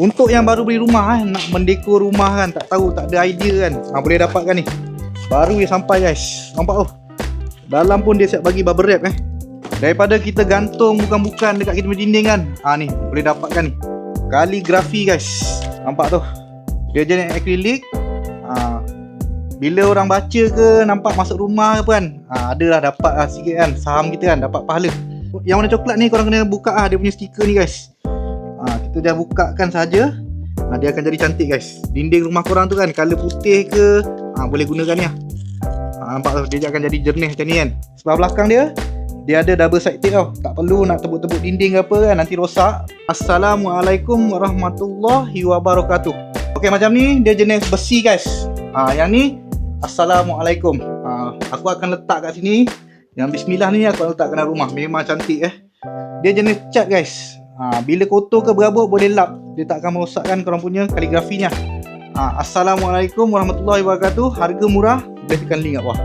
Untuk yang baru beli rumah nak mendekor rumah kan, tak tahu, tak ada idea kan, boleh dapatkan ni. Baru yang sampai guys. Nampak tu. Dalam pun dia siap bagi bubble wrap Daripada kita gantung bukan-bukan dekat kita punya dinding kan. Ni boleh dapatkan ni. Kaligrafi guys. Nampak tu. Dia jenis akrilik. Bila orang baca ke, nampak masuk rumah ke kan, adalah dapat sikit kan, saham kita kan, dapat pahala. Yang warna coklat ni korang kena buka dia punya stiker ni guys. Kita dah bukakan saja. Dia akan jadi cantik guys. Dinding rumah korang tu kan, color putih ke, boleh gunakan ni lah. Nampak tu, dia akan jadi jernih macam ni kan. Sebelah belakang dia ada double side tape tau. Tak perlu nak tebuk-tebuk dinding ke apa kan, nanti rosak. Assalamualaikum warahmatullahi wabarakatuh. Okey, macam ni dia jenis besi guys. Yang ni Assalamualaikum. Aku akan letak kat sini. Yang bismillah ni aku akan letak kena rumah. Memang cantik Dia jenis cat guys. Bila kotor ke berabuk boleh lap. Dia tak akan merosakkan korang punya kaligrafinya. Assalamualaikum warahmatullahi wabarakatuh. Harga murah. Boleh tekan link kat bawah.